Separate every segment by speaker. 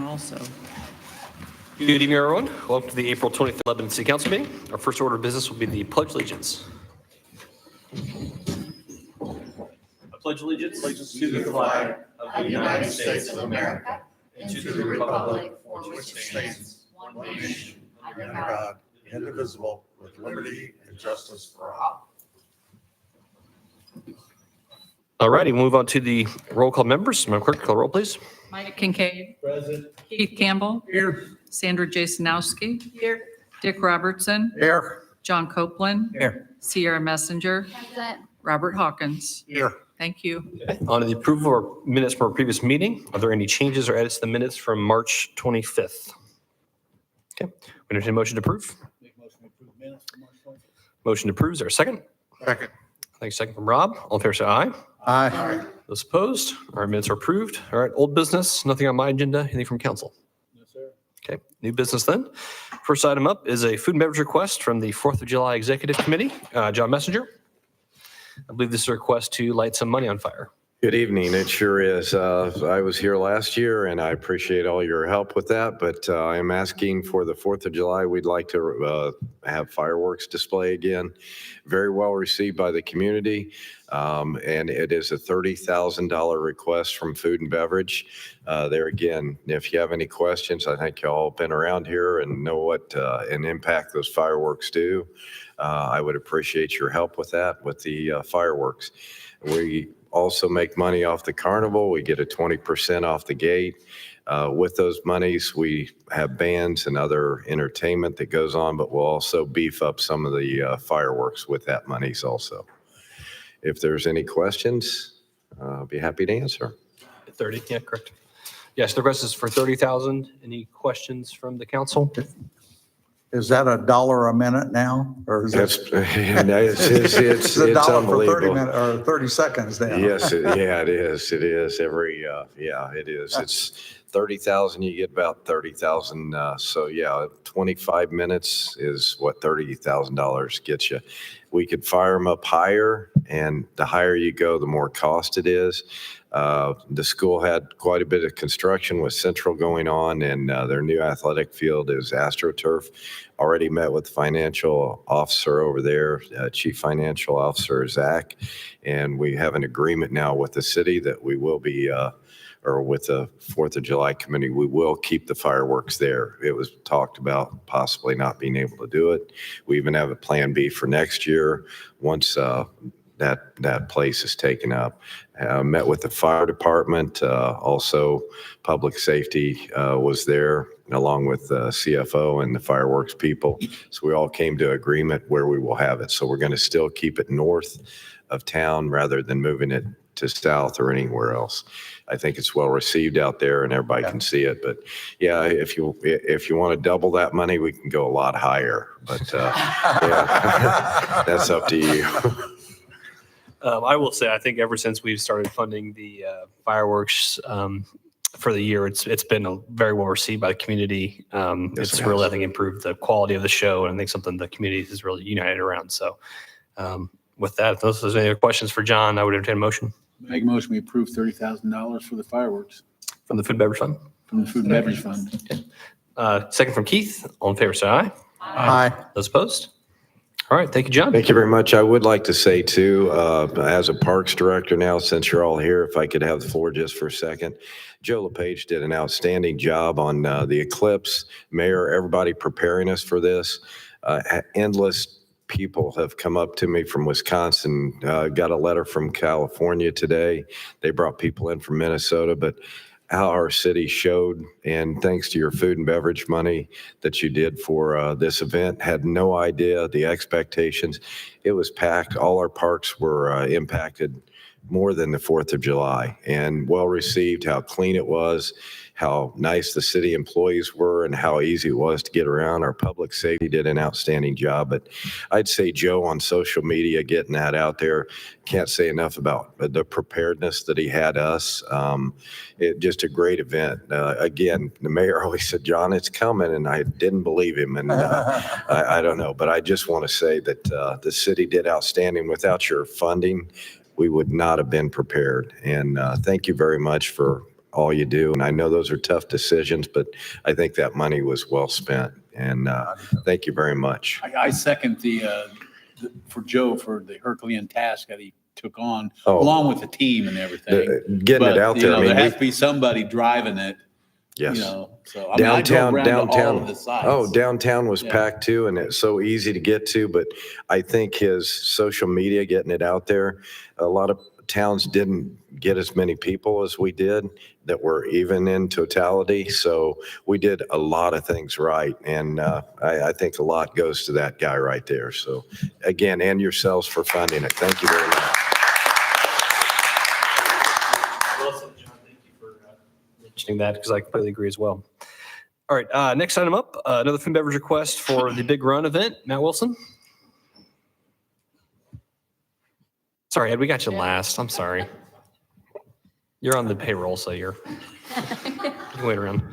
Speaker 1: also.
Speaker 2: Good evening, everyone. Welcome to the April 25th Lebanon City Council meeting. Our first order of business will be the Pledge of Allegiance. I pledge allegiance
Speaker 3: To the flag of the United States of America and to the republic for which it stands, one nation, under God, indivisible, with liberty and justice for all.
Speaker 2: All righty, we'll move on to the roll call members. Madam Clerk, call the roll, please.
Speaker 1: Mike Kincaid.
Speaker 3: Present.
Speaker 1: Keith Campbell.
Speaker 3: Here.
Speaker 1: Sandra Jasonowski. Here. Dick Robertson.
Speaker 3: Here.
Speaker 1: John Copeland.
Speaker 3: Here.
Speaker 1: Sierra Messenger. Robert Hawkins.
Speaker 3: Here.
Speaker 1: Thank you.
Speaker 2: Okay. On to the approval of our minutes from our previous meeting. Are there any changes or edits to the minutes from March 25th? Okay, we entertain a motion to approve.
Speaker 3: Make motion to approve minutes for March 25th.
Speaker 2: Motion to approve. Is there a second?
Speaker 3: Second.
Speaker 2: Thanks. Second from Rob. All in favor, say aye.
Speaker 3: Aye.
Speaker 2: Those opposed? Our minutes are approved. All right, old business, nothing on my agenda. Anything from council?
Speaker 3: No, sir.
Speaker 2: Okay, new business then. First item up is a food and beverage request from the 4th of July Executive Committee. John Messenger. I believe this is a request to light some money on fire.
Speaker 4: Good evening. It sure is. I was here last year and I appreciate all your help with that, but I am asking for the 4th of July. We'd like to have fireworks display again. Very well received by the community. And it is a $30,000 request from Food and Beverage. There again, if you have any questions, I think y'all been around here and know what an impact those fireworks do. I would appreciate your help with that, with the fireworks. We also make money off the carnival. We get a 20% off the gate. With those monies, we have bands and other entertainment that goes on, but we'll also beef up some of the fireworks with that monies also. If there's any questions, I'll be happy to answer.
Speaker 2: 30, yeah, correct. Yes, the request is for 30,000. Any questions from the council?
Speaker 5: Is that $1 a minute now, or is
Speaker 4: That's,
Speaker 5: it?
Speaker 4: it's
Speaker 5: $1 for 30
Speaker 4: unbelievable.
Speaker 5: minutes or 30 seconds now?
Speaker 4: Yes, it is. It is every, it is. It's 30,000, you get about 30,000. So yeah, 25 minutes is what $30,000 gets you. We could fire them up higher, and the higher you go, the more cost it is. The school had quite a bit of construction with Central going on, and their new athletic field is AstroTurf. Already met with the financial officer over there, Chief Financial Officer Zach, and we have an agreement now with the city that we will be, or with the 4th of July committee, we will keep the fireworks there. It was talked about possibly not being able to do it. We even have a plan B for next year once that place is taken up. Met with the fire department, also public safety was there along with the CFO and the fireworks people. So we all came to agreement where we will have it. So we're going to still keep it north of town rather than moving it to south or anywhere else. I think it's well received out there and everybody can see it. But yeah, if you want to double that money, we can go a lot higher. But yeah, that's up to you.
Speaker 2: I will say, I think ever since we've started funding the fireworks for the year, it's been very well received by the community. It's really, I think, improved the quality of the show, and I think something the community is really united around. So with that, if there's any other questions for John, I would entertain a motion.
Speaker 3: Make a motion, we approve $30,000 for the fireworks
Speaker 2: From the Food and Beverage Fund.
Speaker 3: from the Food and Beverage Fund.
Speaker 2: Second from Keith. All in favor, say aye.
Speaker 5: Aye.
Speaker 2: Those opposed? All right, thank you, John.
Speaker 4: Thank you very much. I would like to say too, as a parks director now, since you're all here, if I could have the floor just for a second. Joe LePage did an outstanding job on the eclipse. Mayor, everybody preparing us for this. Endless people have come up to me from Wisconsin, got a letter from California today. They brought people in from Minnesota, but how our city showed, and thanks to your food and beverage money that you did for this event, had no idea the expectations. It was packed. All our parks were impacted more than the 4th of July, and well received, how clean it was, how nice the city employees were, and how easy it was to get around. Our public safety did an outstanding job. But I'd say Joe on social media getting that out there, can't say enough about the preparedness that he had us. Just a great event. Again, the mayor always said, John, it's coming, and I didn't believe him. And I don't know, but I just want to say that the city did outstanding. Without your funding, we would not have been prepared. And thank you very much for all you do. And I know those are tough decisions, but I think that money was well spent. And thank you very much.
Speaker 6: I second for Joe for the Herculean task that he took on,
Speaker 4: Oh.
Speaker 6: along with the team and everything.
Speaker 4: Getting it
Speaker 6: But,
Speaker 4: out
Speaker 6: you
Speaker 4: there.
Speaker 6: know,
Speaker 4: I mean,
Speaker 6: there has to be somebody driving it,
Speaker 4: yes.
Speaker 6: you know, so. I mean, I drove around to all of the sites.
Speaker 4: Oh, downtown was
Speaker 6: Yeah.
Speaker 4: packed too, and it's so easy to get to. But I think his social media, getting it out there, a lot of towns didn't get as many people as we did that were even in totality. So we did a lot of things right. And I think a lot goes to that guy right there. So again, and yourselves for funding it. Thank you very much.
Speaker 2: Well said, John. Thank you for mentioning that, because I completely agree as well. All right, next item up, another food and beverage request for the Big Run event. Matt Wilson. Sorry, Ed, we got you last. I'm sorry. You're on the payroll, so you can wait around.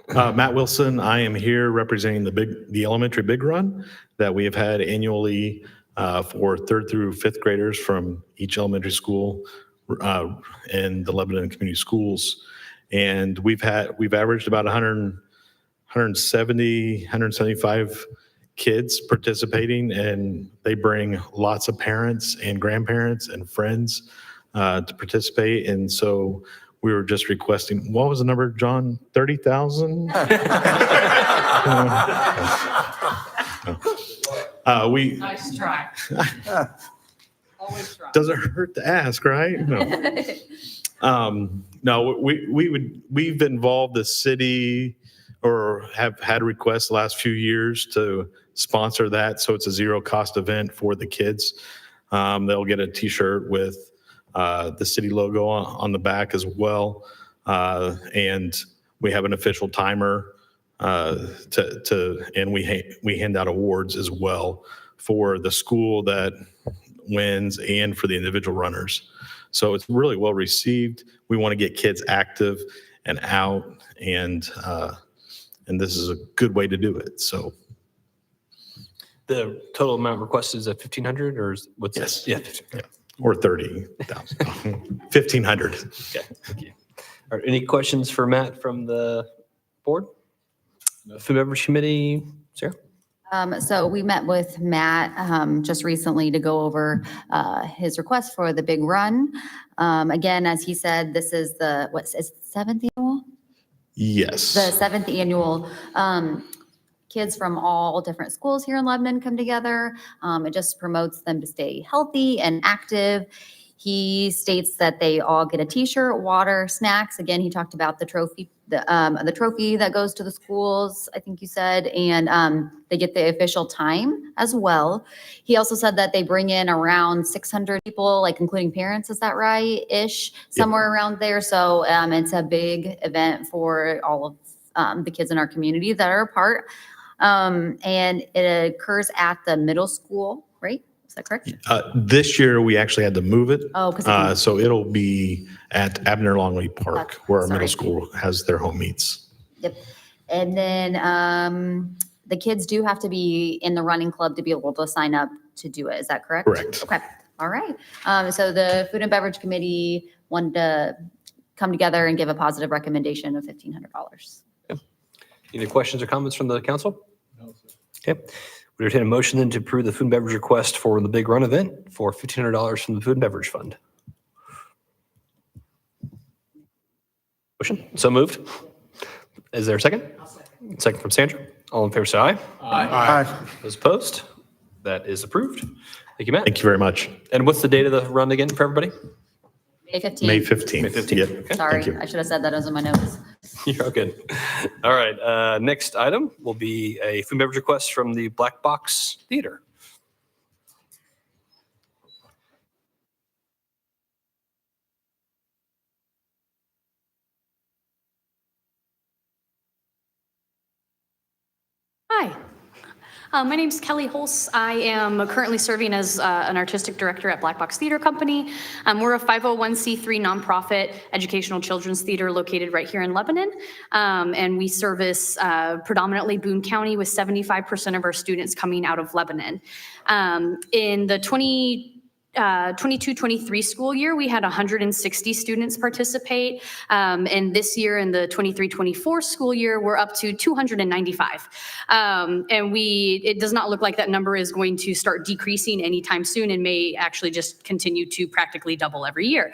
Speaker 7: Matt Wilson, I am here representing the elementary Big Run that we have had annually for 3rd through 5th graders from each elementary school in the Lebanon Community Schools. And we've averaged about 175 kids participating, and they bring lots of parents and grandparents and friends to participate. And so we were just requesting, what was the number, John? 30,000?
Speaker 1: Nice try. Always try.
Speaker 7: Doesn't hurt to ask, right? No. No, we've involved the city, or have had requests the last few years to sponsor that. So it's a zero cost event for the kids. They'll get a t-shirt with the city logo on the back as well. And we have an official timer and we hand out awards as well for the school that wins and for the individual runners. So it's really well received. We want to get kids active and out, and this is a good way to do it. So
Speaker 2: The total amount requested is at 1,500, or what's
Speaker 7: yes,
Speaker 2: this? Yeah.
Speaker 7: yeah. Or 30,000, 1,500.
Speaker 2: Okay, thank you. All right, any questions for Matt from the board? Food and Beverage Committee, Sarah?
Speaker 8: So we met with Matt just recently to go over his request for the Big Run. Again, as he said, this is the, what is it, 7th annual?
Speaker 7: Yes.
Speaker 8: The 7th annual. Kids from all different schools here in Lebanon come together. It just promotes them to stay healthy and active. He states that they all get a t-shirt, water, snacks. Again, he talked about the trophy, the trophy that goes to the schools, I think you said, and they get the official time as well. He also said that they bring in around 600 people, like including parents, is that right? Ish, somewhere around there. So it's a big event for all of the kids in our community that are a part. And it occurs at the middle school, right? Is that correct?
Speaker 7: This year, we actually had to move it.
Speaker 8: Oh, because
Speaker 7: So it'll be at Abner Longley Park, where our middle
Speaker 8: Sorry.
Speaker 7: school has their home meets.
Speaker 8: Yep. And then the kids do have to be in the running club to be able to sign up to do it. Is that correct?
Speaker 7: Correct.
Speaker 8: Okay. All right. So the Food and Beverage Committee wanted to come together and give a positive recommendation of $1,500.
Speaker 2: Any questions or comments from the council? No, sir. Okay. We entertain a motion then to approve the food and beverage request for the Big Run event for $1,500 from the Food and Beverage Fund. Motion, so moved. Is there a second? Second from Sandra. All in favor, say aye.
Speaker 5: Aye.
Speaker 2: Those opposed? That is approved. Thank you, Matt.
Speaker 7: Thank you very much.
Speaker 2: And what's the date of the run again for everybody?
Speaker 8: May 15th.
Speaker 7: May 15th.
Speaker 2: May 15th.
Speaker 7: Yep.
Speaker 2: Okay.
Speaker 8: Sorry,
Speaker 7: Thank you.
Speaker 8: I should have said that as in my notes.
Speaker 2: You're all good. All right. Next item will be a food and beverage request from the Black Box Theater.
Speaker 9: Hi. My name's Kelly Holst. I am currently serving as an artistic director at Black Box Theater Company. We're a 501c3 nonprofit educational children's theater located right here in Lebanon. And we service predominantly Boone County with 75% of our students coming out of Lebanon. In the 22-23 school year, we had 160 students participate. And this year in the 23-24 school year, we're up to 295. And it does not look like that number is going to start decreasing anytime soon and may actually just continue to practically double every year.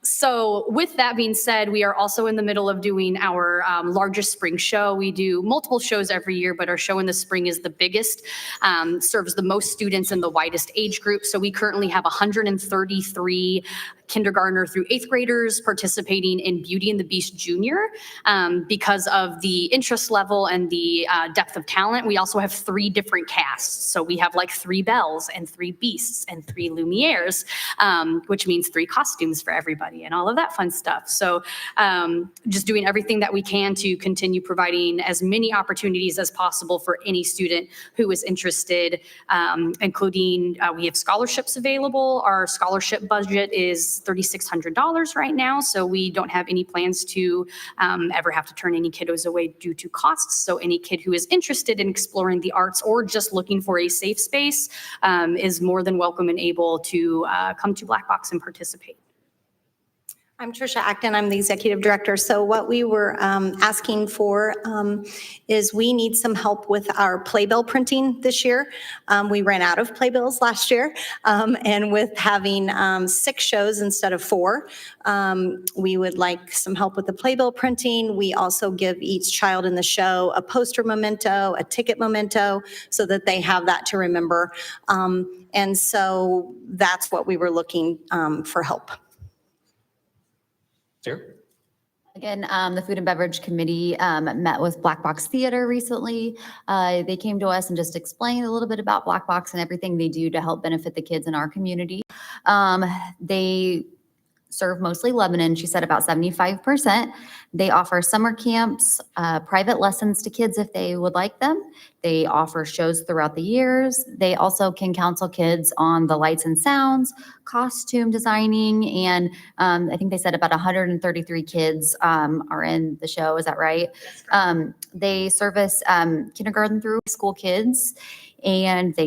Speaker 9: So with that being said, we are also in the middle of doing our largest spring show. We do multiple shows every year, but our show in the spring is the biggest, serves the most students in the widest age group. So we currently have 133 kindergartner through 8th graders participating in Beauty and the Beast Junior. Because of the interest level and the depth of talent, we also have 3 different casts. So we have like 3 Bells and 3 Beasts and 3 Lumieres, which means 3 costumes for everybody and all of that fun stuff. So just doing everything that we can to continue providing as many opportunities as possible for any student who is interested, including we have scholarships available. Our scholarship budget is $3,600 right now, so we don't have any plans to ever have to turn any kiddos away due to costs. So any kid who is interested in exploring the arts or just looking for a safe space is more than welcome and able to come to Black Box and participate.
Speaker 10: I'm Trisha Acton. I'm the executive director. So what we were asking for is we need some help with our playbill printing this year. We ran out of playbills last year. And with having 6 shows instead of 4, we would like some help with the playbill printing. We also give each child in the show a poster memento, a ticket memento, so that they have that to remember. And so that's what we were looking for help.
Speaker 2: Sarah?
Speaker 8: Again, the Food and Beverage Committee met with Black Box Theater recently. They came to us and just explained a little bit about Black Box and everything they do to help benefit the kids in our community. They serve mostly Lebanon. She said about 75%. They offer summer camps, private lessons to kids if they would like them. They offer shows throughout the years. They also can counsel kids on the lights and sounds, costume designing, and I think they said about 133 kids are in the show. Is that right? They service kindergarten through school kids, and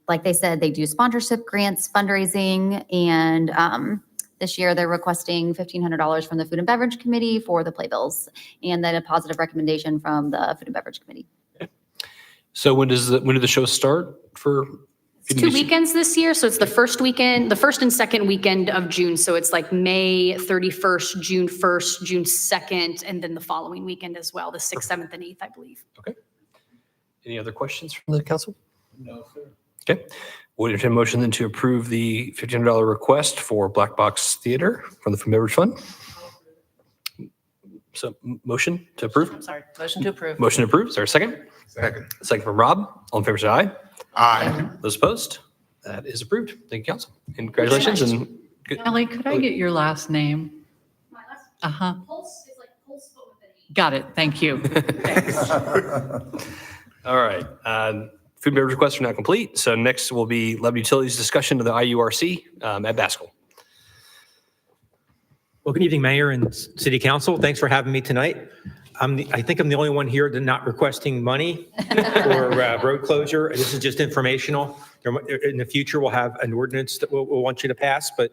Speaker 8: like they said, they do sponsorship grants, fundraising, and this year, they're requesting $1,500 from the Food and Beverage Committee for the playbills, and then a positive recommendation from the Food and Beverage Committee.
Speaker 2: So when do the shows start for?
Speaker 9: It's 2 weekends this year, so it's the first and second weekend of June. So it's like May 31st, June 1st, June 2nd, and then the following weekend as well, the 6th, 7th, and 8th, I believe.
Speaker 2: Okay. Any other questions from the council?
Speaker 6: No, sir.
Speaker 2: Okay. Would entertain a motion then to approve the $1,500 request for Black Box Theater from the Food and Beverage Fund? So motion to approve?
Speaker 1: I'm sorry, motion to approve.
Speaker 2: Motion to approve. Is there a second?
Speaker 3: Second.
Speaker 2: Second from Rob. All in favor, say aye.
Speaker 3: Aye.
Speaker 2: Those opposed? That is approved. Thank you, council. And congratulations and good.
Speaker 1: Kelly, could I get your last name?
Speaker 9: My last
Speaker 1: Uh-huh.
Speaker 9: Pulse is like Pulse, but with an E.
Speaker 1: Got it. Thank you.
Speaker 2: All right. Food and beverage requests are now complete. So next will be Lebanon Utilities discussion of the IURC at Baskell.
Speaker 11: Well, good evening, Mayor and City Council. Thanks for having me tonight. I think I'm the only one here that's not requesting money for road closure. This is just informational. In the future, we'll have an ordinance that we'll want you to pass, but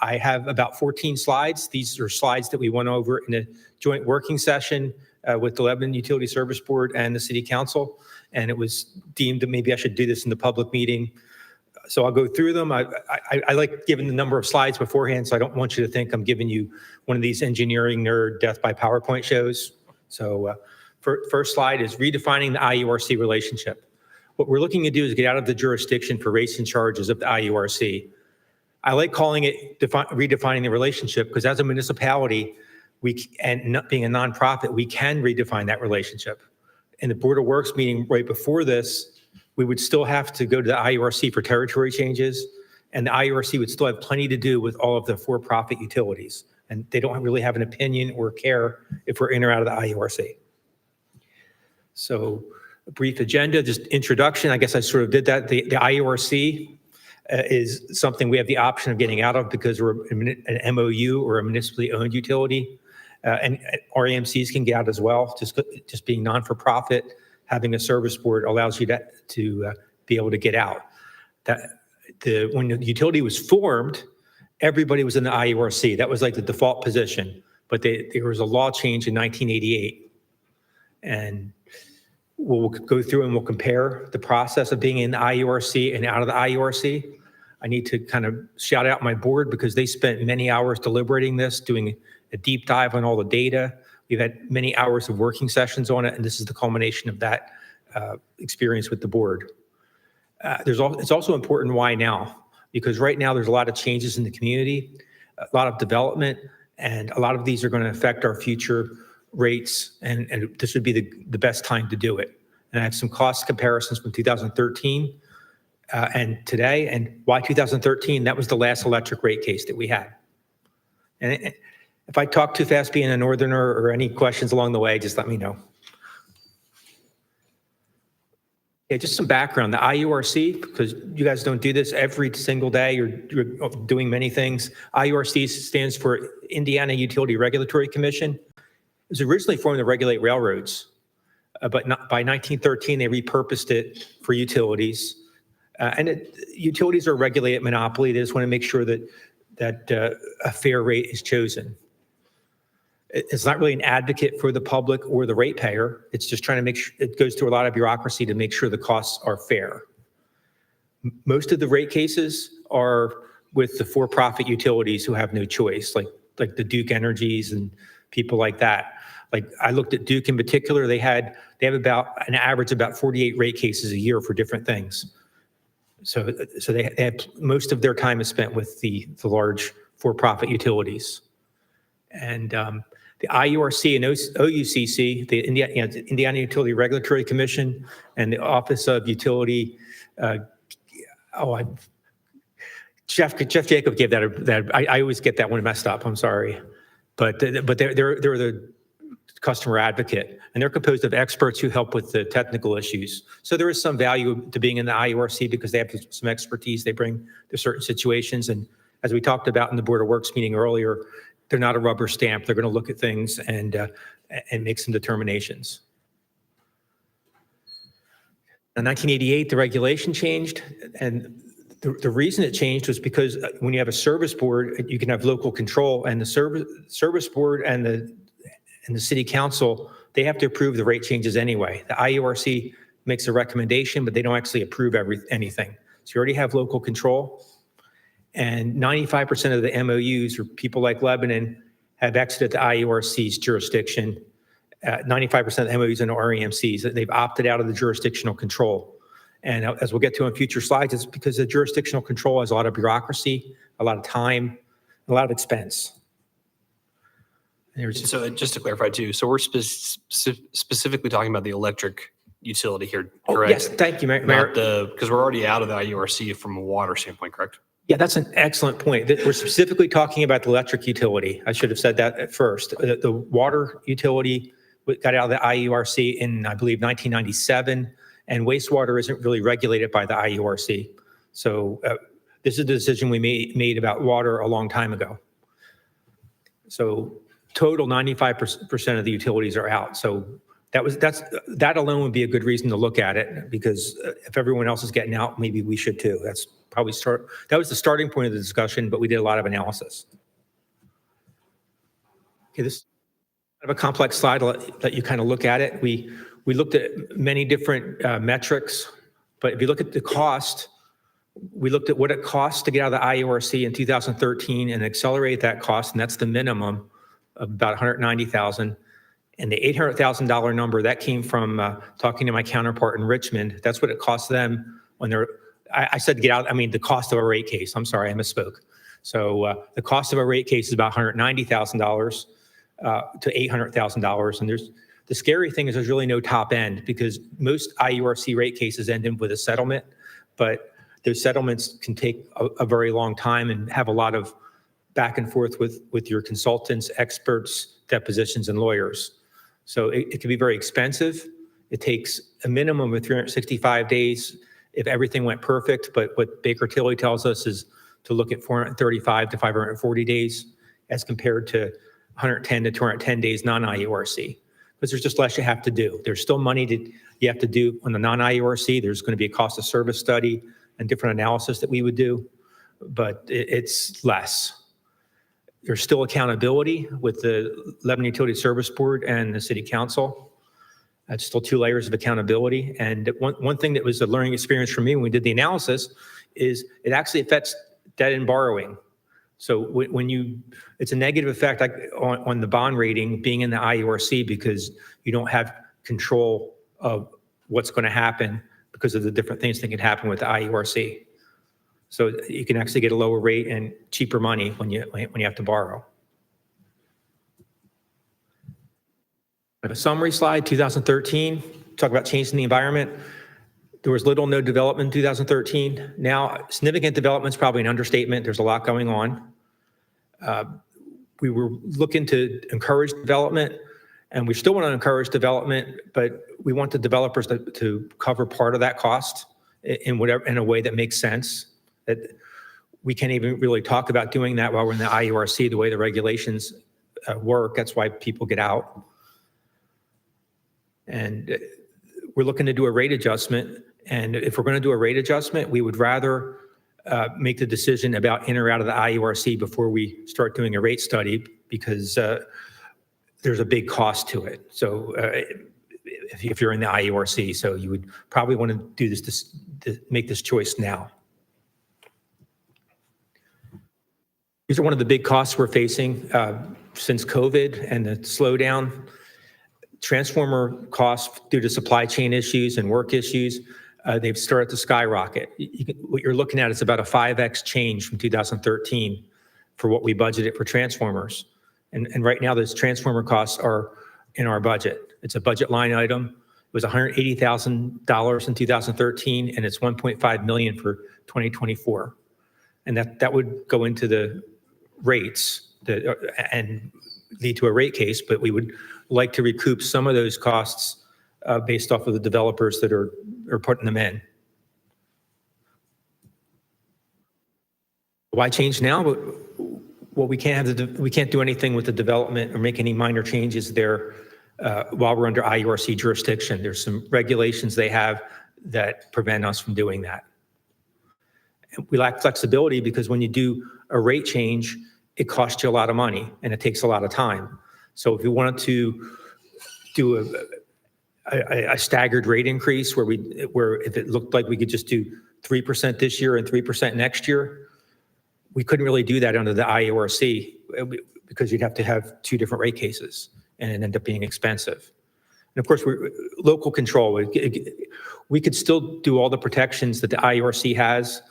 Speaker 11: I have about 14 slides. These are slides that we went over in a joint working session with the Lebanon Utility Service Board and the City Council, and it was deemed that maybe I should do this in the public meeting. So I'll go through them. I like giving the number of slides beforehand, so I don't want you to think I'm giving you one of these engineering nerd death by PowerPoint shows. So first slide is redefining the IURC relationship. What we're looking to do is get out of the jurisdiction for rates and charges of the IURC. I like calling it redefining the relationship because as a municipality, and not being a nonprofit, we can redefine that relationship. In the Board of Works meeting right before this, we would still have to go to the IURC for territory changes, and the IURC would still have plenty to do with all of the for-profit utilities, and they don't really have an opinion or care if we're in or out of the IURC. So a brief agenda, just introduction. I guess I sort of did that. The IURC is something we have the option of getting out of because we're an MOU or a municipally owned utility. And REMCs can get out as well. Just being non-for-profit, having a service board allows you to be able to get out. That when the utility was formed, everybody was in the IURC. That was like the default position. But there was a law change in 1988. And we'll go through and we'll compare the process of being in the IURC and out of the IURC. I need to kind of shout out my board because they spent many hours deliberating this, doing a deep dive on all the data. We've had many hours of working sessions on it, and this is the culmination of that experience with the board. It's also important why now, because right now there's a lot of changes in the community, a lot of development, and a lot of these are going to affect our future rates, and this would be the best time to do it. And I have some cost comparisons from 2013 and today, and why 2013, that was the last electric rate case that we had. And if I talk too fast being a northerner or any questions along the way, just let me know. Yeah, just some background. The IURC, because you guys don't do this every single day, you're doing many things. IURC stands for Indiana Utility Regulatory Commission. It was originally formed to regulate railroads, but by 1913, they repurposed it for utilities. Utilities are a regulated monopoly. They just want to make sure that a fair rate is chosen. It's not really an advocate for the public or the ratepayer. It's just trying to make sure it goes through a lot of bureaucracy to make sure the costs are fair. Most of the rate cases are with the for-profit utilities who have no choice, like the Duke Energies and people like that. Like I looked at Duke in particular, they have about an average about 48 rate cases a year for different things. So they have most of their time is spent with the large for-profit utilities. And the IURC and OUCC, the Indiana Utility Regulatory Commission, and the Office of Utility, Jeff Jacob gave that. I always get that one messed up. I'm sorry, but they're the customer advocate, and they're composed of experts who help with the technical issues. So there is some value to being in the IURC because they have some expertise they bring to certain situations. And as we talked about in the Board of Works meeting earlier, they're not a rubber stamp. They're going to look at things and make some determinations. In 1988, the regulation changed, and the reason it changed was because when you have a service board, you can have local control, and the service board and the city council, they have to approve the rate changes anyway. The IURC makes a recommendation, but they don't actually approve anything. So you already have local control. And 95% of the MOUs, or people like Lebanon, have exited the IURC's jurisdiction. 95% of the MOUs and REMCs, they've opted out of the jurisdictional control. And as we'll get to in future slides, it's because the jurisdictional control has a lot of bureaucracy, a lot of time, a lot of expense.
Speaker 2: So just to clarify too, so we're specifically talking about the electric utility here, correct?
Speaker 11: Yes, thank you, Mayor.
Speaker 2: Because we're already out of the IURC from a water standpoint, correct?
Speaker 11: Yeah, that's an excellent point. We're specifically talking about the electric utility. I should have said that at first. The water utility got out of the IURC in, I believe, 1997, and wastewater isn't really regulated by the IURC. So this is a decision we made about water a long time ago. So total 95% of the utilities are out. So that alone would be a good reason to look at it, because if everyone else is getting out, maybe we should too. That was the starting point of the discussion, but we did a lot of analysis. Okay, this is kind of a complex slide. I'll let you kind of look at it. We looked at many different metrics, but if you look at the cost, we looked at what it costs to get out of the IURC in 2013 and accelerate that cost, and that's the minimum of about $190,000. And the $800,000 number, that came from talking to my counterpart in Richmond. That's what it costs them when I said to get out, I mean the cost of a rate case. I'm sorry, I misspoke. So the cost of a rate case is about $190,000 to $800,000. And the scary thing is there's really no top end, because most IURC rate cases end in with a settlement, but those settlements can take a very long time and have a lot of back and forth with your consultants, experts, depositions, and lawyers. So it can be very expensive. It takes a minimum of 365 days if everything went perfect. But what Baker Tilly tells us is to look at 435 to 540 days as compared to 110 to 210 days non-IURC, because there's just less you have to do. There's still money you have to do on the non-IURC. There's going to be a cost of service study. and different analysis that we would do, but it's less. There's still accountability with the Lebanon Utility Service Board and the City Council. That's still 2 layers of accountability. And one thing that was a learning experience for me when we did the analysis is it actually affects debt and borrowing. So it's a negative effect on the bond rating being in the IURC because you don't have control of what's going to happen because of the different things that can happen with the IURC. So you can actually get a lower rate and cheaper money when you have to borrow. I have a summary slide, 2013, talk about changing the environment. There was little, no development in 2013. Now, significant development is probably an understatement. There's a lot going on. We were looking to encourage development, and we still want to encourage development, but we want the developers to cover part of that cost in a way that makes sense. That we can't even really talk about doing that while we're in the IURC, the way the regulations work. That's why people get out. And we're looking to do a rate adjustment. And if we're going to do a rate adjustment, we would rather make the decision about in or out of the IURC before we start doing a rate study, because there's a big cost to it. So if you're in the IURC, so you would probably want to do this to make this choice now. These are one of the big costs we're facing since COVID and the slowdown. Transformer costs due to supply chain issues and work issues, they've started to skyrocket. What you're looking at is about a 5x change from 2013 for what we budgeted for transformers. And right now, those transformer costs are in our budget. It's a budget line item. It was $180,000 in 2013, and it's $1.5 million for 2024. And that would go into the rates and lead to a rate case, but we would like to recoup some of those costs based off of the developers that are putting them in. Why change now? Well, we can't do anything with the development or make any minor changes there while we're under IURC jurisdiction. There's some regulations they have that prevent us from doing that. And we lack flexibility because when you do a rate change, it costs you a lot of money and it takes a lot of time. So if you wanted to do a staggered rate increase where if it looked like we could just do 3% this year and 3% next year, we couldn't really do that under the IURC because you'd have to have 2 different rate cases and it ended up being expensive. And of course, we're local control. We could still do all the protections that the IURC has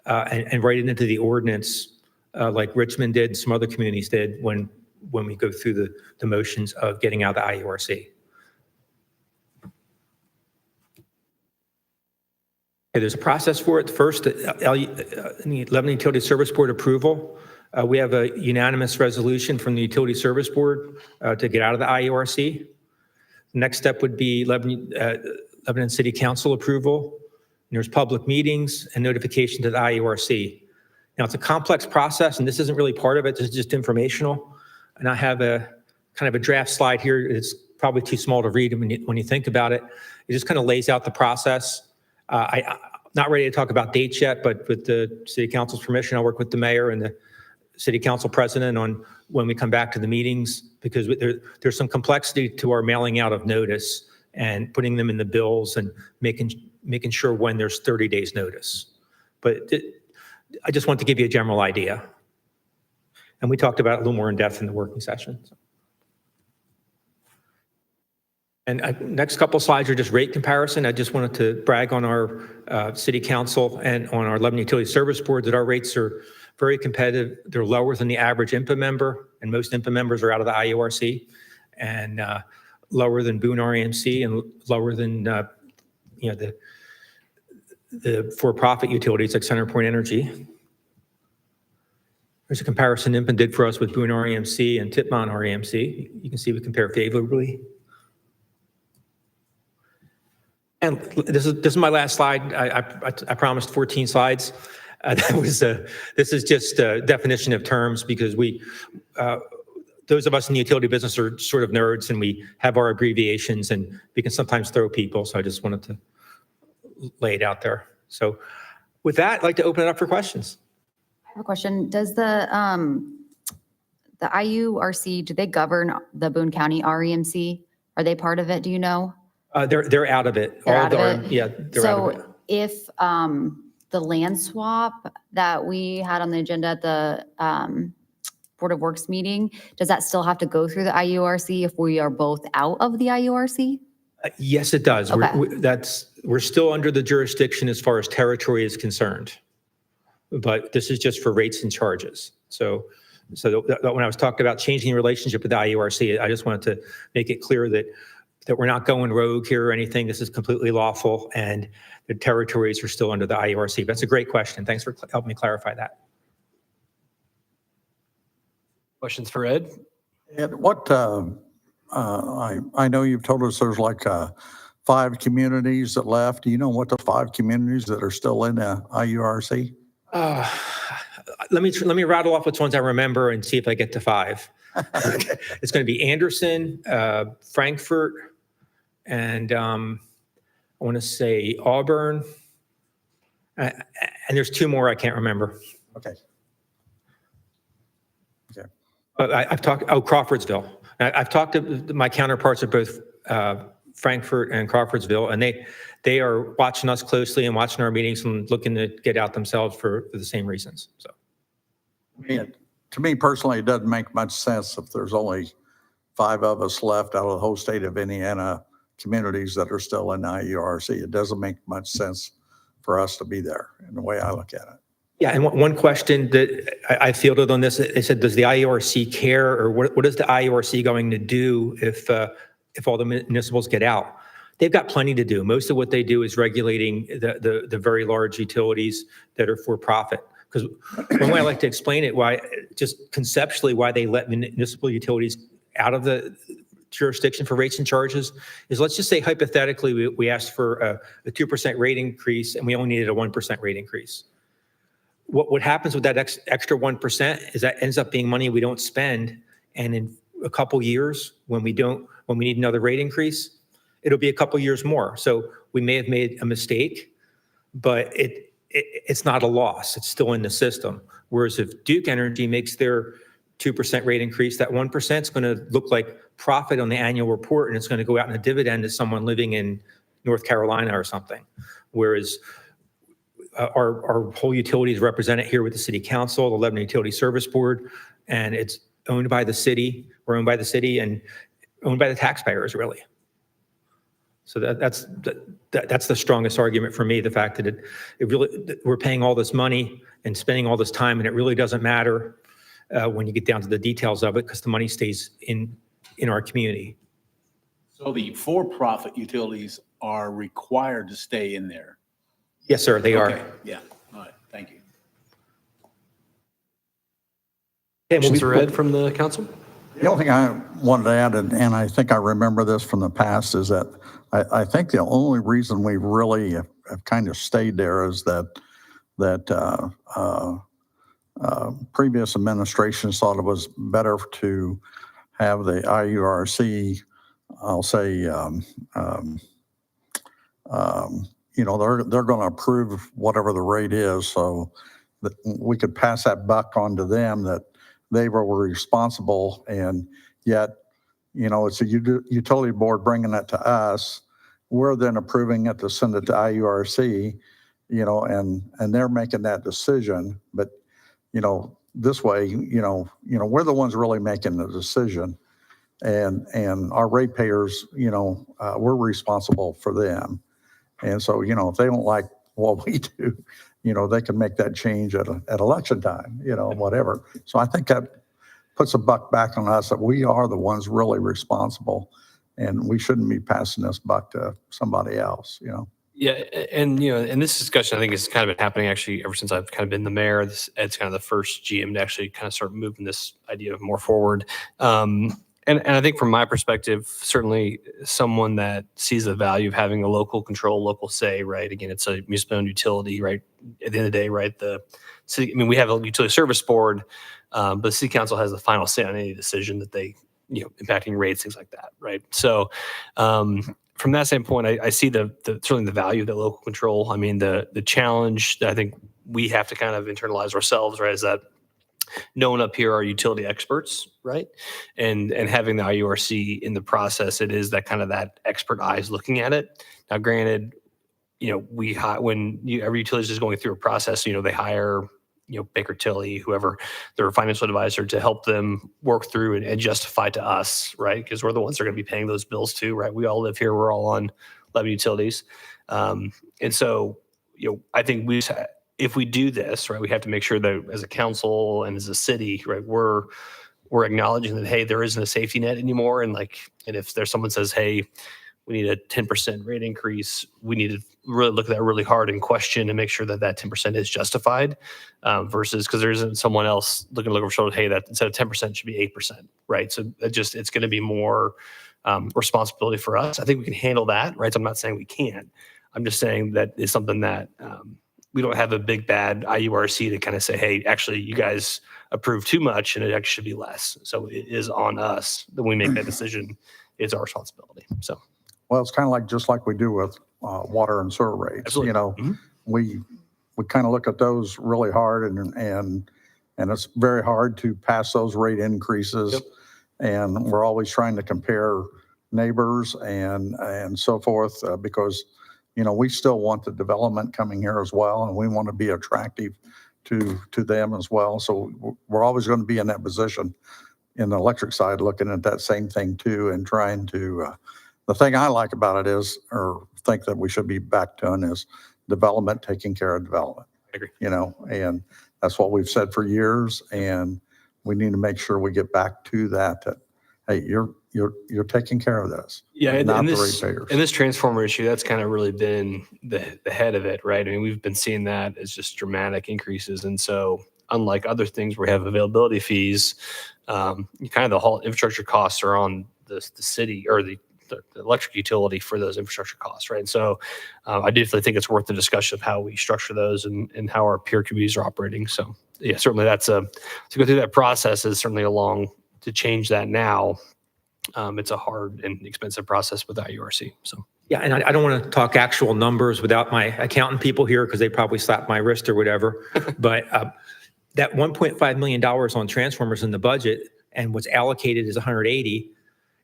Speaker 11: and write it into the ordinance like Richmond did, some other communities did when we go through the motions of getting out of the IURC. Okay, there's a process for it. First, Lebanon Utility Service Board approval. We have a unanimous resolution from the Utility Service Board to get out of the IURC. The next step would be Lebanon City Council approval. And there's public meetings and notification to the IURC. Now, it's a complex process, and this isn't really part of it. This is just informational. And I have a kind of a draft slide here. It's probably too small to read when you think about it. It just kind of lays out the process. I'm not ready to talk about dates yet, but with the City Council's permission, I'll work with the mayor and the City Council president on when we come back to the meetings, because there's some complexity to our mailing out of notice and putting them in the bills and making sure when there's 30 days notice. But I just want to give you a general idea. And we talked about it a little more in depth in the working session. And next couple slides are just rate comparison. I just wanted to brag on our City Council and on our Lebanon Utility Service Board that our rates are very competitive. They're lower than the average IMPA member, and most IMPA members are out of the IURC, and lower than Boone REMC, and lower than the for-profit utilities like CenterPoint Energy. There's a comparison IMPA did for us with Boone REMC and Titmon REMC. You can see we compare favorably. And this is my last slide. I promised 14 slides. This is just a definition of terms, because those of us in the utility business are sort of nerds, and we have our abbreviations, and we can sometimes throw people. So I just wanted to lay it out there. So With that, I'd like to open it up for questions.
Speaker 8: I have a question. Does the IURC, do they govern the Boone County REMC? Are they part of it? Do you know?
Speaker 11: They're out of it.
Speaker 8: They're
Speaker 11: All
Speaker 8: out
Speaker 11: of
Speaker 8: of
Speaker 11: our-
Speaker 8: it?
Speaker 11: Yeah, they're out of it.
Speaker 8: So if the land swap that we had on the agenda at the Board of Works meeting, does that still have to go through the IURC if we are both out of the IURC?
Speaker 11: Yes, it does.
Speaker 8: Okay.
Speaker 11: We're still under the jurisdiction as far as territory is concerned. But this is just for rates and charges. So when I was talking about changing the relationship with the IURC, I just wanted to make it clear that we're not going rogue here or anything. This is completely lawful and the territories are still under the IURC. That's a great question. Thanks for helping me clarify that.
Speaker 2: Questions for Ed?
Speaker 5: Ed, what, I know you've told us there's like 5 communities that left. Do you know what the 5 communities that are still in the IURC?
Speaker 11: Let me rattle off which ones I remember and see if I get to 5. It's going to be Anderson, Frankfurt, and I want to say Auburn. And there's 2 more I can't remember.
Speaker 5: Okay.
Speaker 11: But I've talked, Crawfordsville. I've talked to my counterparts at both Frankfurt and Crawfordsville, and they are watching us closely and watching our meetings and looking to get out themselves for the same reasons. So,
Speaker 5: To me personally, it doesn't make much sense if there's only 5 of us left out of the whole state of Indiana communities that are still in the IURC. It doesn't make much sense for us to be there in the way I look at it.
Speaker 11: yeah, and one question that I fielded on this, they said, does the IURC care, or what is the IURC going to do if all the municipals get out? They've got plenty to do. Most of what they do is regulating the very large utilities that are for profit. Because one way I like to explain it, why just conceptually why they let municipal utilities out of the jurisdiction for rates and charges is, let's just say hypothetically we asked for a 2% rate increase and we only needed a 1% rate increase. What happens with that extra 1% is that ends up being money we don't spend, and in a couple years when we need another rate increase, it'll be a couple years more. So we may have made a mistake, but it's not a loss. It's still in the system. Whereas if Duke Energy makes their 2% rate increase, that 1% is going to look like profit on the annual report, and it's going to go out in a dividend to someone living in North Carolina or something. Whereas our whole utility is represented here with the city council, the Lebanon Utility Service Board, and it's owned by the city. We're owned by the city and owned by the taxpayers, really. So that's the strongest argument for me, the fact that it really, we're paying all this money and spending all this time, and it really doesn't matter when you get down to the details of it, because the money stays in our community.
Speaker 6: So the for-profit utilities are required to stay in there?
Speaker 11: Yes, sir, they are.
Speaker 6: Okay, yeah, all right, thank you.
Speaker 2: Questions for Ed from the council?
Speaker 5: The only thing I wanted to add, and I think I remember this from the past, is that I think the only reason we really have kind of stayed there is that previous administrations thought it was better to have the IURC, I'll say, they're going to approve whatever the rate is, so that we could pass that buck on to them, that they were responsible, and yet, it's a utility board bringing it to us. We're then approving it to send it to IURC, and they're making that decision. But, this way, we're the ones really making the decision, and our ratepayers, we're responsible for them. And so, if they don't like what we do, they can make that change at election time, whatever. So I think that puts a buck back on us, that we are the ones really responsible, and we shouldn't be passing this buck to somebody else,
Speaker 2: Yeah, and and this discussion I think has kind of been happening actually ever since I've kind of been the mayor. Ed's kind of the first GM to actually kind of start moving this idea more forward. And I think from my perspective, certainly someone that sees the value of having a local control, local say, right? Again, it's a municipal-owned utility, right? At the end of the day, right? The city, we have a utility service board, but the city council has the final say on any decision that they, impacting rates, things like that, right? So from that standpoint, I see certainly the value of the local control. I mean, the challenge that I think we have to kind of internalize ourselves, right, is that no one up here are utility experts, right? And having the IURC in the process, it is that kind of that expert eyes looking at it. Now, granted, when every utility is going through a process, they hire, Baker Tilly, whoever, their financial advisor, to help them work through and justify to us, right? Because we're the ones that are going to be paying those bills too, right? We all live here. We're all on Lebanon utilities. And so, I think if we do this, right, we have to make sure that as a council and as a city, right, we're acknowledging that, hey, there isn't a safety net anymore. And if there's someone says, hey, we need a 10% rate increase, we need to really look at that really hard and question and make sure that 10% is justified, versus because there isn't someone else looking over shoulder, hey, that instead of 10% should be 8%, right? So it's going to be more responsibility for us. I think we can handle that, right? So I'm not saying we can't. I'm just saying that is something that we don't have a big bad IURC to kind of say, hey, actually, you guys approved too much and it actually should be less. So it is on us that we make that decision. It's our responsibility. So.
Speaker 5: Well, it's kind of just like we do with water and sewer rates.
Speaker 2: Absolutely.
Speaker 5: We kind of look at those really hard, and it's very hard to pass those rate increases.
Speaker 2: Yep.
Speaker 5: And we're always trying to compare neighbors and so forth, because we still want the development coming here as well, and we want to be attractive to them as well. So we're always going to be in that position in the electric side, looking at that same thing too, and trying to. The thing I like about it is, or think that we should be back to, is development taking care of development.
Speaker 2: I agree.
Speaker 5: And that's what we've said for years, and we need to make sure we get back to that. Hey, you're taking care of this.
Speaker 2: Yeah,
Speaker 5: not
Speaker 2: and
Speaker 5: the
Speaker 2: this
Speaker 5: ratepayers.
Speaker 2: and this transformer issue, that's kind of really been the head of it, right? I mean, we've been seeing that as just dramatic increases, and so unlike other things where we have availability fees, kind of the whole infrastructure costs are on the city or the electric utility for those infrastructure costs, right? And so I definitely think it's worth the discussion of how we structure those and how our peer communities are operating. So yeah, certainly to go through that process is certainly to change that now. It's a hard and expensive process with IURC. So
Speaker 11: Yeah, and I don't want to talk actual numbers without my accountant people here because they probably slap my wrist or whatever. But that $1.5 million on transformers in the budget and what's allocated is 180.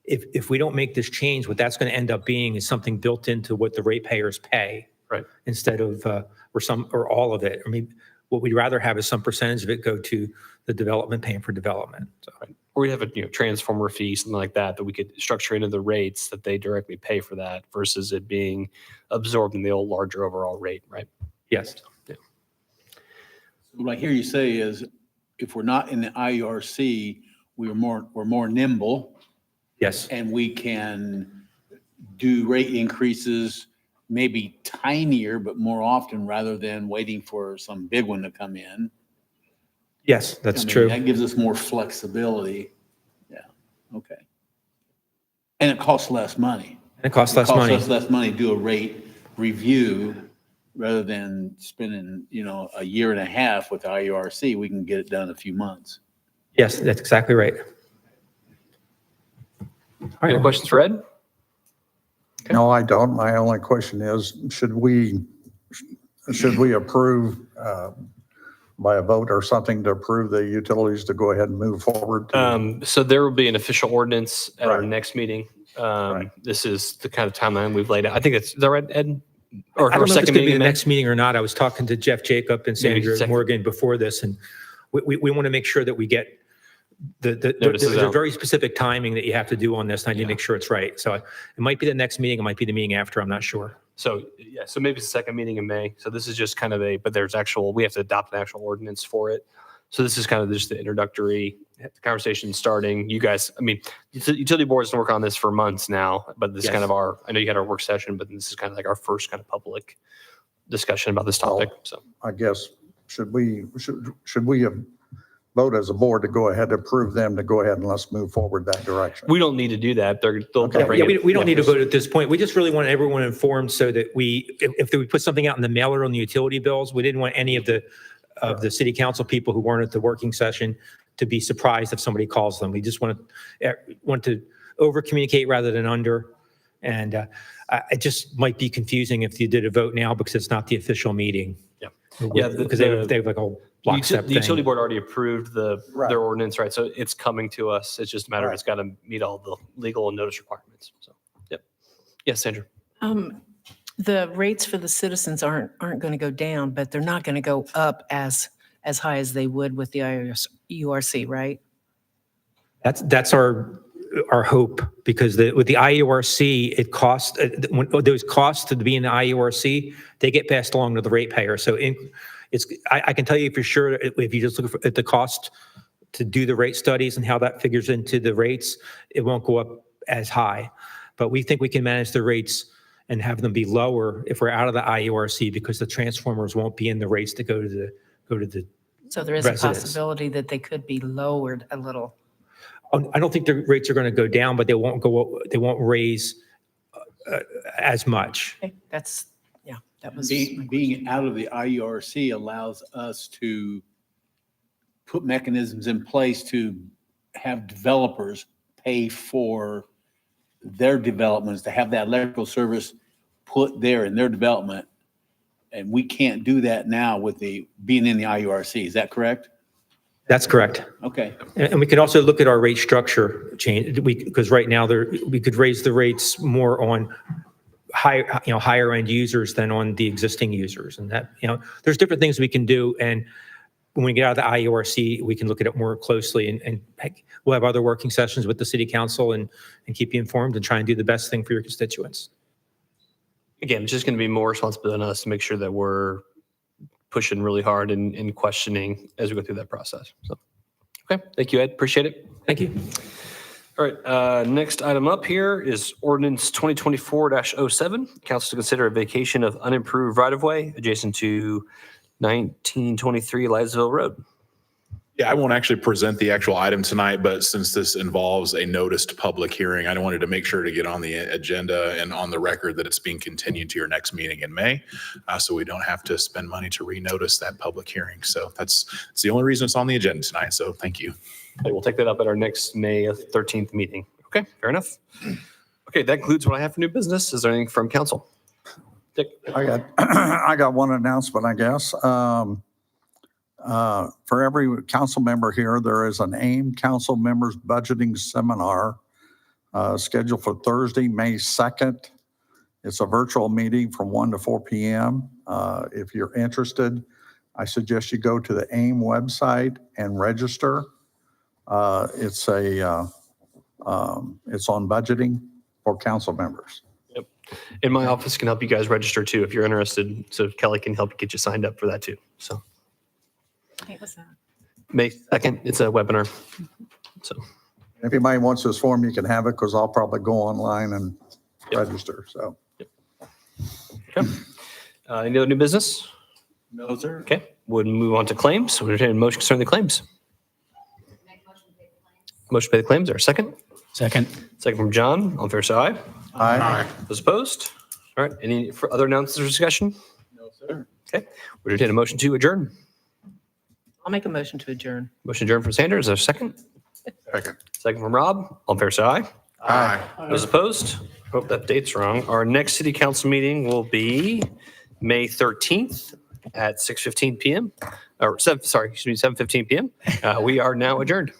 Speaker 11: If we don't make this change, what that's going to end up being is something built into what the ratepayers pay,
Speaker 2: right,
Speaker 11: instead of or all of it. I mean, what we'd rather have is some percentage of it go to the development paying for development. So.
Speaker 2: Right. Or we have a transformer fee, something like that we could structure into the rates that they directly pay for that versus it being absorbed in the old larger overall rate, right?
Speaker 11: Yes.
Speaker 2: Yeah.
Speaker 6: What I hear you say is, if we're not in the IURC, we're more nimble.
Speaker 11: Yes.
Speaker 6: And we can do rate increases, maybe tinier, but more often rather than waiting for some big one to come in.
Speaker 11: Yes, that's true.
Speaker 6: That gives us more flexibility. Yeah. Okay. And it costs less money.
Speaker 11: It costs less money.
Speaker 6: It costs us less money to do a rate review rather than spending, a year and a half with the IURC. We can get it done in a few months.
Speaker 11: Yes, that's exactly right.
Speaker 2: All right. Any questions for Ed? Okay.
Speaker 5: No, I don't. My only question is, should we approve by a vote or something to approve the utilities to go ahead and move forward?
Speaker 2: So there will be an official ordinance at our
Speaker 5: Right.
Speaker 2: next meeting.
Speaker 5: Right.
Speaker 2: This is the kind of timeline we've laid out. I think is that right, Ed? Or
Speaker 11: I don't know if it's
Speaker 2: second
Speaker 11: going to be
Speaker 2: meeting
Speaker 11: the
Speaker 2: in May?
Speaker 11: next meeting or not. I was talking to Jeff Jacob and
Speaker 2: Maybe
Speaker 11: Sandra
Speaker 2: second.
Speaker 11: Morgan before this, and we want to make sure that we get there's
Speaker 2: Notices
Speaker 11: a
Speaker 2: out.
Speaker 11: very specific timing that you have to do on this, and I need to make sure it's right. So it might be the next meeting, it might be the meeting after, I'm not sure.
Speaker 2: So yeah, so maybe it's the second meeting in May. So this is just kind of but we have to adopt an actual ordinance for it. So this is kind of just the introductory conversation starting. You guys, I mean, utility boards work on this for months now, but this is kind of I know you had our work session, but this is kind of like our first kind of public discussion about this topic. So
Speaker 5: I guess, should we vote as a board to go ahead, approve them to go ahead and let's move forward that direction?
Speaker 2: we don't need to do that. They'll
Speaker 5: Okay.
Speaker 2: bring
Speaker 11: Yeah,
Speaker 2: it.
Speaker 11: we don't need to vote at this point. We just really want everyone informed so that if we put something out in the mailer on the utility bills, we didn't want any of the city council people who weren't at the working session to be surprised if somebody calls them. We just want to over communicate rather than under. And it just might be confusing if you did a vote now because it's not the official meeting.
Speaker 2: Yeah. Yeah,
Speaker 11: Because they have like a lockstep
Speaker 2: The utility
Speaker 11: thing.
Speaker 2: board already approved
Speaker 5: Right.
Speaker 2: their ordinance, right? So it's coming to us. It's just a matter of
Speaker 5: Right.
Speaker 2: it's got to meet all the legal and notice requirements. So, yep. Yes, Sandra.
Speaker 12: The rates for the citizens aren't going to go down, but they're not going to go up as high as they would with the URC, right?
Speaker 11: That's our hope, because with the IURC, it costs, when those costs to be in the IURC, they get passed along to the ratepayer. So I can tell you for sure, if you just look at the cost to do the rate studies and how that figures into the rates, it won't go up as high. But we think we can manage the rates and have them be lower if we're out of the IURC, because the transformers won't be in the rates to go to the
Speaker 12: So there is a
Speaker 11: residents.
Speaker 12: possibility that they could be lowered a little.
Speaker 11: I don't think the rates are going to go down, but they won't raise as much.
Speaker 12: Okay, that was.
Speaker 6: Being out of the IURC allows us to put mechanisms in place to have developers pay for their developments, to have that electrical service put there in their development. And we can't do that now with being in the IURC. Is that correct?
Speaker 11: That's correct.
Speaker 6: Okay.
Speaker 11: And we could also look at our rate structure change, because right now we could raise the rates more on higher end users than on the existing users. And that, there's different things we can do. And when we get out of the IURC, we can look at it more closely, and we'll have other working sessions with the city council and keep you informed and try and do the best thing for your constituents.
Speaker 2: Again, it's just going to be more responsibility on us to make sure that we're pushing really hard and questioning as we go through that process. So, okay. Thank you, Ed. Appreciate it.
Speaker 11: Thank you.
Speaker 2: All right. Next item up here is ordinance 2024-07. Council to consider a vacation of unimproved right-of-way adjacent to 1923 Liesville Road.
Speaker 13: Yeah, I won't actually present the actual item tonight, but since this involves a noticed public hearing, I wanted to make sure to get on the agenda and on the record that it's being continued to your next meeting in May, so we don't have to spend money to renotice that public hearing. So that's the only reason it's on the agenda tonight. So thank you.
Speaker 2: Okay, we'll take that up at our next May 13th meeting. Okay, fair enough. Okay, that concludes what I have for new business. Is there anything from council? Dick?
Speaker 5: I got one announcement, I guess. For every council member here, there is an AIM Council Members Budgeting Seminar scheduled for Thursday, May 2nd. It's a virtual meeting from 1 to 4 p.m. If you're interested, I suggest you go to the AIM website and register. It's on budgeting for council members.
Speaker 2: Yep. And my office can help you guys register too if you're interested. So Kelly can help get you signed up for that too. So
Speaker 12: What was that?
Speaker 2: May 2nd, it's a webinar. So
Speaker 5: If anybody wants this form, you can have it, because I'll probably go online and register. So
Speaker 2: okay. Any other new business?
Speaker 6: No, sir.
Speaker 2: Okay, we'll move on to claims. We'll entertain a motion concerning the claims. Motion to pay the claims. There a second?
Speaker 6: Second.
Speaker 2: Second from John. All in favor, say aye.
Speaker 5: Aye.
Speaker 2: Those opposed? All right. Any other announcements or discussion?
Speaker 6: No, sir.
Speaker 2: Okay. We'll entertain a motion to adjourn.
Speaker 12: I'll make a motion to adjourn.
Speaker 2: Motion adjourned from Sanders. Is there a second?
Speaker 13: Second.
Speaker 2: Second from Rob. All in favor, say aye.
Speaker 13: Aye.
Speaker 2: Those opposed? Hope that date's wrong. Our next city council meeting will be May 13th at 6:15 p.m. Or 7:15 p.m. We are now adjourned.